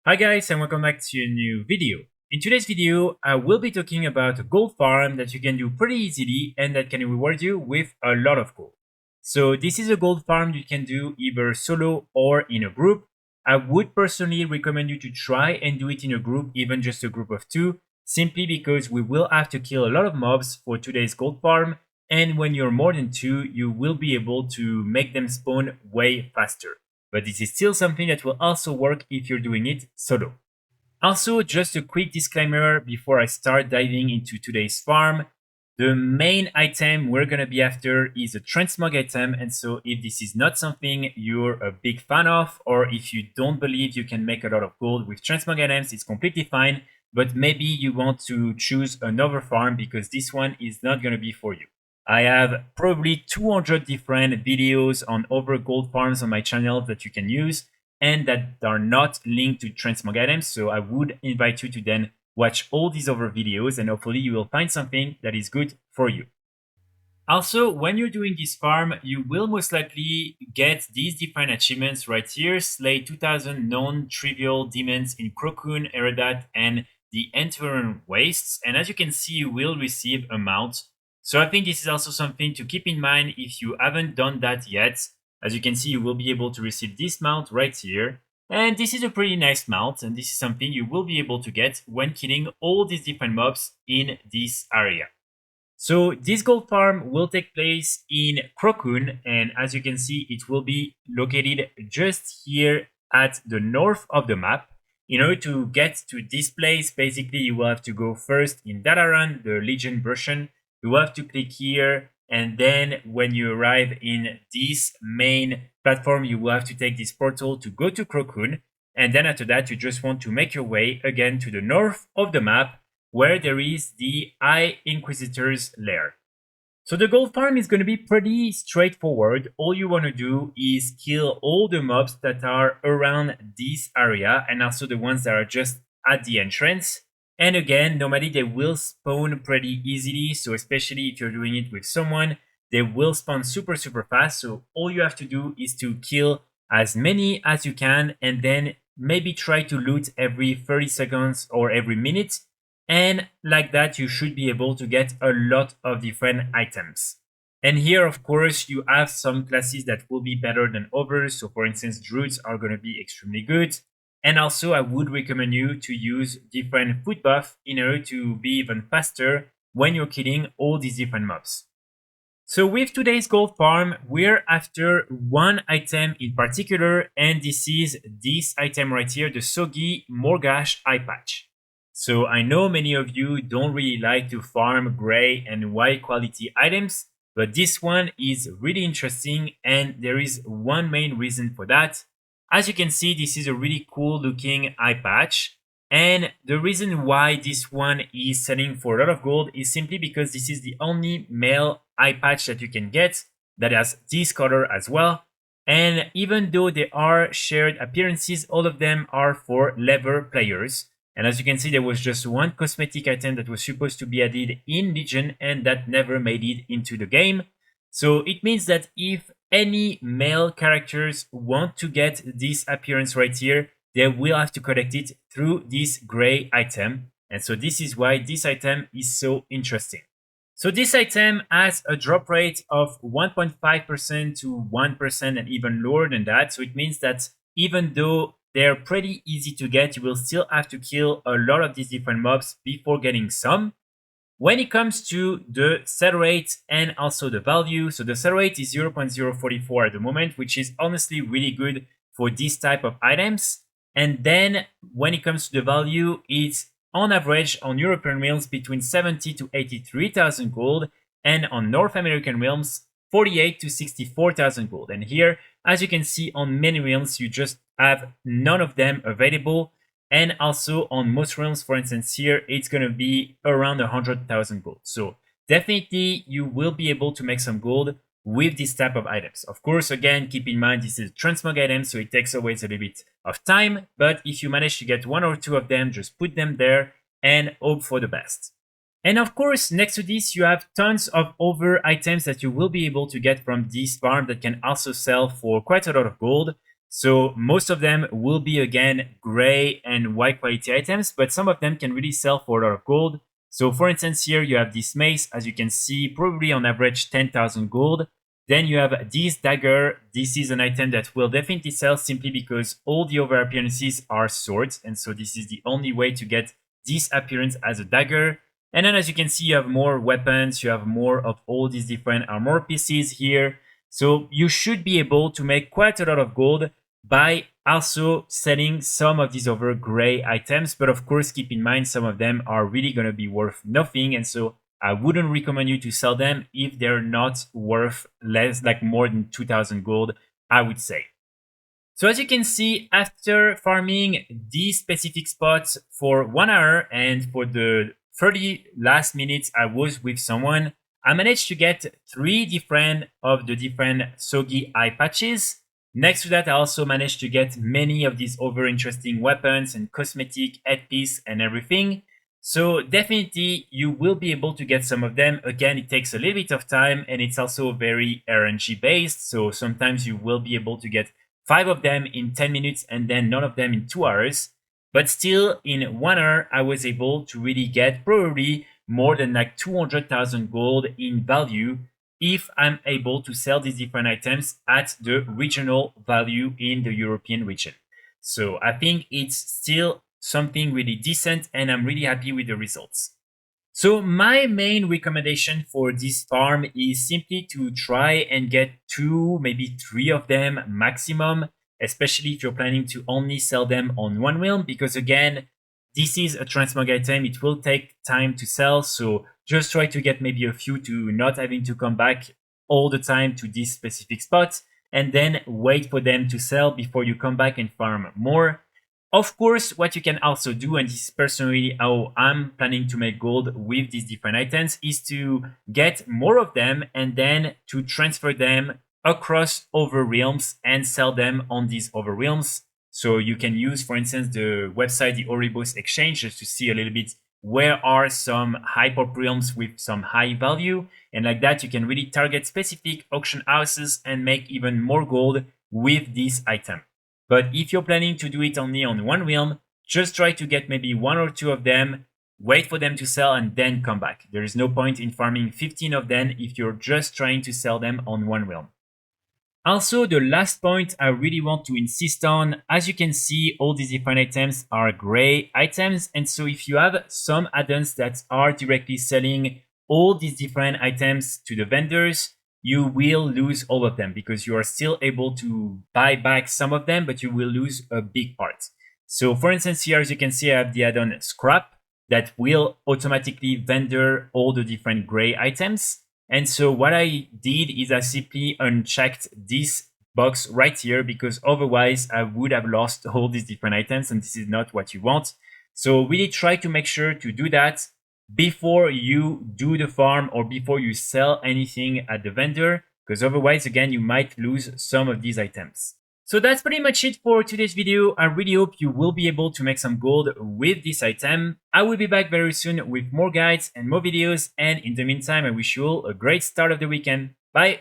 Hi guys, and welcome back to a new video. In today's video, I will be talking about a gold farm that you can do pretty easily and that can reward you with a lot of gold. So this is a gold farm you can do either solo or in a group. I would personally recommend you to try and do it in a group, even just a group of 2, simply because we will have to kill a lot of mobs for today's gold farm, and when you're more than 2, you will be able to make them spawn way faster. But this is still something that will also work if you're doing it solo. Also, just a quick disclaimer before I start diving into today's farm. The main item we're going to be after is a transmog item, and so if this is not something you're a big fan of, or if you don't believe you can make a lot of gold with transmog items, it's completely fine, but maybe you want to choose another farm because this one is not going to be for you. I have probably 200 different videos on other gold farms on my channel that you can use and that are not linked to transmog items. So I would invite you to then watch all these other videos and hopefully you will find something that is good for you. Also, when you're doing this farm, you will most likely get these different achievements right here. Slay 2000 non-trivial demons in Crocun, Eredat, and the Enteron Wastes. And as you can see, you will receive a mount. So I think this is also something to keep in mind if you haven't done that yet. As you can see, you will be able to receive this mount right here. And this is a pretty nice mount, and this is something you will be able to get when killing all these different mobs in this area. So this gold farm will take place in Crocun, and as you can see, it will be located just here at the north of the map. In order to get to this place, basically you will have to go first in Dalaran, the Legion version. You have to click here, and then when you arrive in this main platform, you will have to take this portal to go to Crocun. And then after that, you just want to make your way again to the north of the map, where there is the High Inquisitor's lair. So the gold farm is going to be pretty straightforward. All you want to do is kill all the mobs that are around this area and also the ones that are just at the entrance. And again, normally they will spawn pretty easily. So especially if you're doing it with someone, they will spawn super fast. So all you have to do is to kill as many as you can and then maybe try to loot every 30 seconds or every minute. And like that, you should be able to get a lot of different items. And here, of course, you have some classes that will be better than others. So for instance, druids are going to be extremely good. And also, I would recommend you to use different foot buff in order to be even faster when you're killing all these different mobs. So with today's gold farm, we're after one item in particular, and this is this item right here, the Soggy Mo'arg Eyepatch. So I know many of you don't really like to farm gray and white quality items, but this one is really interesting, and there is one main reason for that. As you can see, this is a really cool looking eye patch. And the reason why this one is selling for a lot of gold is simply because this is the only male eye patch that you can get that has this color as well. And even though they are shared appearances, all of them are for leather players. And as you can see, there was just one cosmetic item that was supposed to be added in Legion and that never made it into the game. So it means that if any male characters want to get this appearance right here, they will have to collect it through this gray item. And so this is why this item is so interesting. So this item has a drop rate of 1.5% to 1% and even lower than that. So it means that even though they're pretty easy to get, you will still have to kill a lot of these different mobs before getting some. When it comes to the sell rate and also the value, so the sell rate is 0.044 at the moment, which is honestly really good for this type of items. And then when it comes to the value, it's on average on European realms between 70 to 83,000 gold, and on North American realms 48 to 64,000 gold. And here, as you can see, on many realms you just have none of them available. And also on most realms, for instance, here, it's going to be around 100,000 gold. So definitely you will be able to make some gold with this type of items. Of course, again, keep in mind, this is a transmog item, so it takes always a little bit of time. But if you manage to get one or two of them, just put them there and hope for the best. And of course, next to this, you have tons of other items that you will be able to get from this farm that can also sell for quite a lot of gold. So most of them will be again gray and white quality items, but some of them can really sell for a lot of gold. So for instance, here you have this mace, as you can see, probably on average 10,000 gold. Then you have this dagger. This is an item that will definitely sell simply because all the other appearances are swords. And so this is the only way to get this appearance as a dagger. And then as you can see, you have more weapons. You have more of all these different armor pieces here. So you should be able to make quite a lot of gold by also selling some of these other gray items. But of course, keep in mind, some of them are really going to be worth nothing. And so I wouldn't recommend you to sell them if they're not worth less, like more than 2,000 gold, I would say. So as you can see, after farming these specific spots for 1 hour and for the 30 last minutes I was with someone, I managed to get 3 different of the different Soggy Eyepatches. Next to that, I also managed to get many of these other interesting weapons and cosmetic, headpiece and everything. So definitely you will be able to get some of them. Again, it takes a little bit of time and it's also very RNG based. So sometimes you will be able to get 5 of them in 10 minutes and then none of them in 2 hours. But still in 1 hour, I was able to really get probably more than like 200,000 gold in value if I'm able to sell these different items at the regional value in the European region. So I think it's still something really decent and I'm really happy with the results. So my main recommendation for this farm is simply to try and get 2, maybe 3 of them maximum, especially if you're planning to only sell them on one realm, because again, this is a transmog item. It will take time to sell. So just try to get maybe a few to not having to come back all the time to this specific spot and then wait for them to sell before you come back and farm more. Of course, what you can also do, and this is personally how I'm planning to make gold with these different items, is to get more of them and then to transfer them across other realms and sell them on these other realms. So you can use, for instance, the website, the Oribos Exchange, just to see a little bit where are some high pop realms with some high value. And like that, you can really target specific auction houses and make even more gold with this item. But if you're planning to do it only on one realm, just try to get maybe 1 or 2 of them, wait for them to sell and then come back. There is no point in farming 15 of them if you're just trying to sell them on one realm. Also, the last point I really want to insist on, as you can see, all these different items are gray items. And so if you have some add-ons that are directly selling all these different items to the vendors, you will lose all of them because you are still able to buy back some of them, but you will lose a big part. So for instance, here, as you can see, I have the add-on Scrap that will automatically vendor all the different gray items. And so what I did is I simply unchecked this box right here because otherwise I would have lost all these different items and this is not what you want. So really try to make sure to do that before you do the farm or before you sell anything at the vendor, because otherwise, again, you might lose some of these items. So that's pretty much it for today's video. I really hope you will be able to make some gold with this item. I will be back very soon with more guides and more videos. And in the meantime, I wish you all a great start of the weekend. Bye!